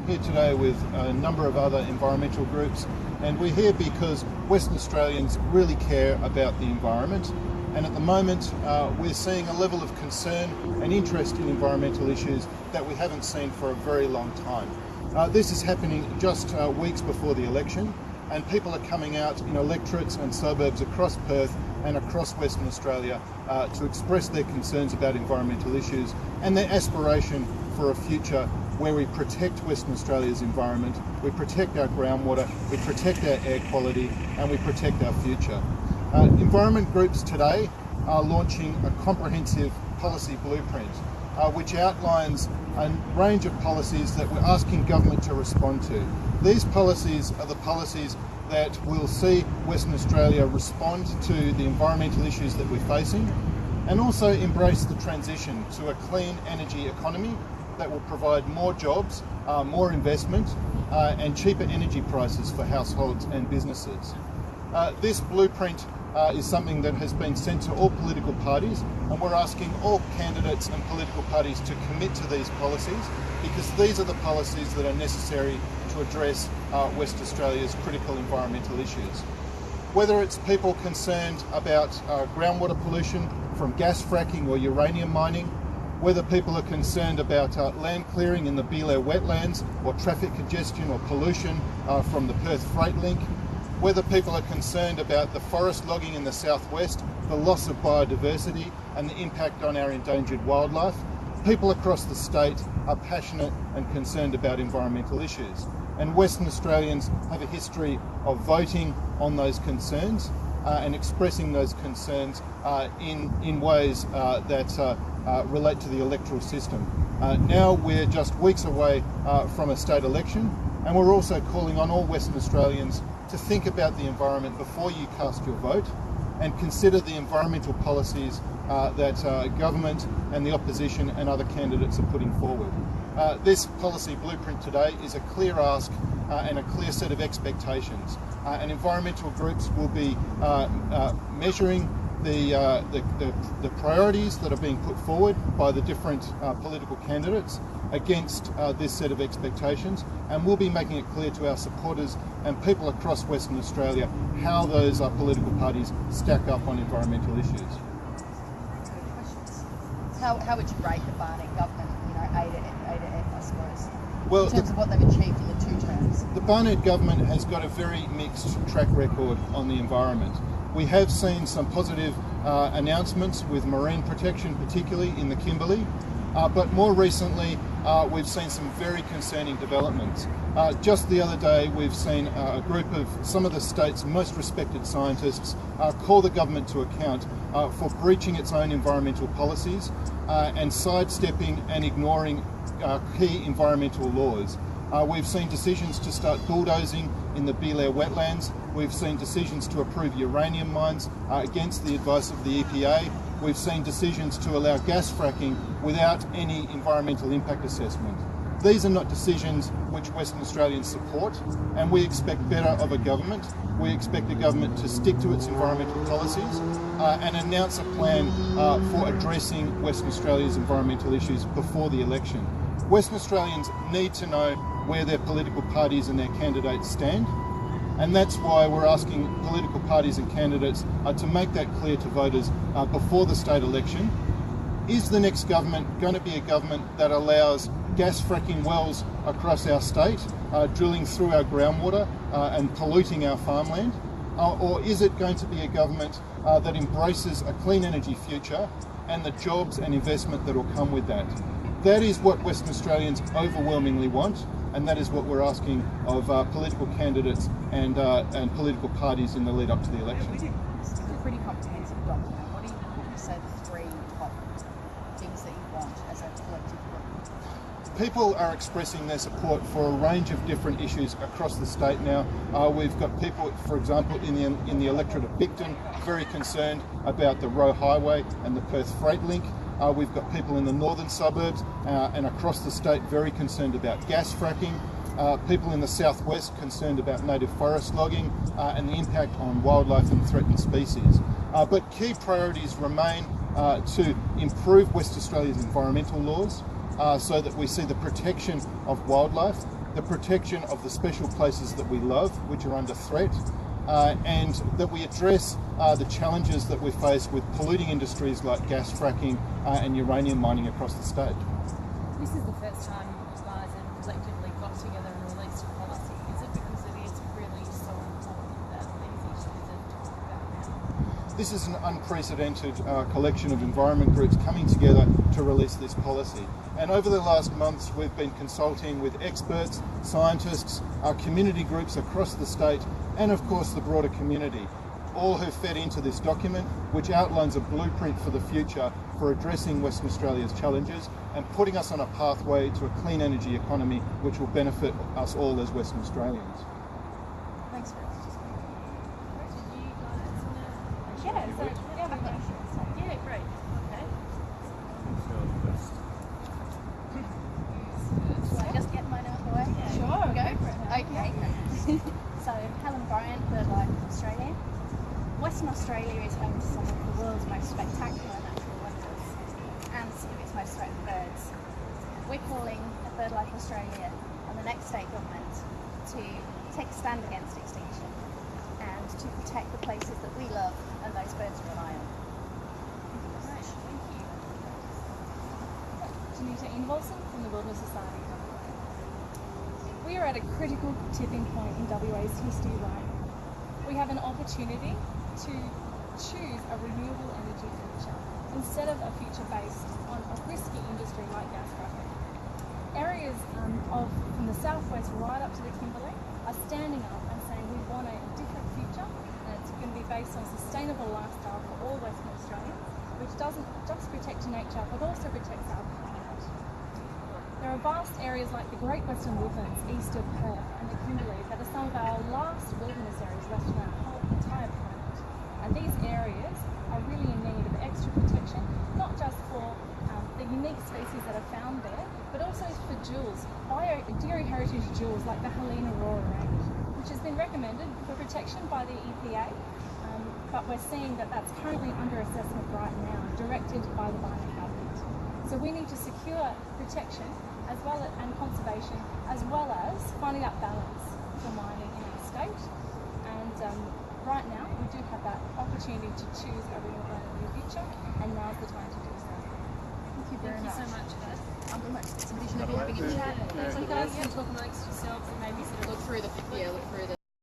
here today with a number of other environmental groups, and we're here because Western Australians really care about the environment, and at the moment we're seeing a level of concern and interest in environmental issues that we haven't seen for a very long time. This is happening just weeks before the election, and people are coming out in electorates and suburbs across Perth and across Western Australia to express their concerns about environmental issues and their aspiration for a future where we protect Western Australia's environment, we protect our groundwater, we protect our air quality, and we protect our future. Environment groups today are launching a comprehensive policy blueprint which outlines a range of policies that we're asking government to respond to. These policies are the policies that will see Western Australia respond to the environmental issues that we're facing and also embrace the transition to a clean energy economy that will provide more jobs, more investment and cheaper energy prices for households and businesses. This blueprint is something that has been sent to all political parties, and we're asking all candidates and political parties to commit to these policies because these are the policies that are necessary to address West Australia's critical environmental issues. Whether it's people concerned about groundwater pollution from gas fracking or uranium mining, whether people are concerned about land clearing in the Belair wetlands or traffic congestion or pollution from the Perth Freight Link, whether people are concerned about the forest logging in the southwest, the loss of biodiversity and the impact on our endangered wildlife, people across the state are passionate and concerned about environmental issues. And Western Australians have a history of voting on those concerns and expressing those concerns in ways that relate to the electoral system. Now we're just weeks away from a state election, and we're also calling on all Western Australians to think about the environment before you cast your vote and consider the environmental policies that government and the opposition and other candidates are putting forward. This policy blueprint today is a clear ask and a clear set of expectations, and environmental groups will be measuring the priorities that are being put forward by the different political candidates against this set of expectations, and we'll be making it clear to our supporters and people across Western Australia how those political parties stack up on environmental issues. How would you rate the Barnett government, A to F, I suppose, well, in terms of what they've achieved in the 2 terms? The Barnett government has got a very mixed track record on the environment. We have seen some positive announcements with marine protection, particularly in the Kimberley, but more recently we've seen some very concerning developments. Just the other day we've seen a group of some of the state's most respected scientists call the government to account for breaching its own environmental policies and sidestepping and ignoring key environmental laws. We've seen decisions to start bulldozing in the Belair wetlands. We've seen decisions to approve uranium mines against the advice of the EPA. We've seen decisions to allow gas fracking without any environmental impact assessment. These are not decisions which Western Australians support, and we expect better of a government. We expect a government to stick to its environmental policies and announce a plan for addressing Western Australia's environmental issues before the election. Western Australians need to know where their political parties and their candidates stand, and that's why we're asking political parties and candidates to make that clear to voters before the state election. Is the next government going to be a government that allows gas fracking wells across our state, drilling through our groundwater and polluting our farmland? Or is it going to be a government that embraces a clean energy future and the jobs and investment that will come with that? That is what Western Australians overwhelmingly want, and that is what we're asking of political candidates and political parties in the lead up to the election. It's a pretty comprehensive document. What do you say the 3 top things that you want as a collective group? People are expressing their support for a range of different issues across the state now. We've got people, for example, in the electorate of Bicton, very concerned about the Roe Highway and the Perth Freight Link. We've got people in the northern suburbs and across the state very concerned about gas fracking. People in the southwest concerned about native forest logging and the impact on wildlife and threatened species. But key priorities remain to improve West Australia's environmental laws so that we see the protection of wildlife the protection of the special places that we love, which are under threat, and that we address the challenges that we face with polluting industries like gas fracking and uranium mining across the state. This is the first time you guys have collectively got together and released a policy. Is it because it is really so important that these issues are talked about now? This is an unprecedented collection of environment groups coming together to release this policy. And over the last months, we've been consulting with experts, scientists, our community groups across the state, and of course the broader community, all who fed into this document, which outlines a blueprint for the future for addressing Western Australia's challenges and putting us on a pathway to a clean energy economy which will benefit us all as Western Australians. Thanks very much. Did you guys want to? Yeah, so Yeah, great. Okay. Shall I just get mine out of the way? Yeah. Sure, Go go for it. Okay. So, Helen Bryant, BirdLife Australia. Western Australia is home to some of the world's most spectacular natural wonders and some of its most threatened birds. We're calling BirdLife Australia and the next state government to take a stand against extinction and to protect the places that we love and those birds rely on. Great. Thank you. Janita Involson from the Wilderness Society. We are at a critical tipping point in WA's history right now. We have an opportunity to choose a renewable energy future instead of a future based on a risky industry like gas fracking. Areas from the southwest right up to the Kimberley are standing up and saying we want a different future, and it's going to be based on a sustainable lifestyle for all Western Australians, which doesn't just protect nature but also protects our planet. There are vast areas like the Great Western Woodlands east of Perth and the Kimberley that are some of our last wilderness areas left on our whole entire planet. And these areas are really in need of extra protection, not just for the unique species that are found there, but also for jewels, Dairy Heritage jewels like the Helena Aurora range, which has been recommended for protection by the EPA, but we're seeing that that's currently under assessment right now, directed by the Biden government. So we need to secure protection as well as, and conservation, as well as finding that balance for mining in our state. And right now, we do have that opportunity to choose a renewable energy future, and now's the time to do so. Thank you very Thank you much. so much, guys. I'm going to make some additional having a chat. So you guys can talk amongst yourselves and maybe sort of Look through the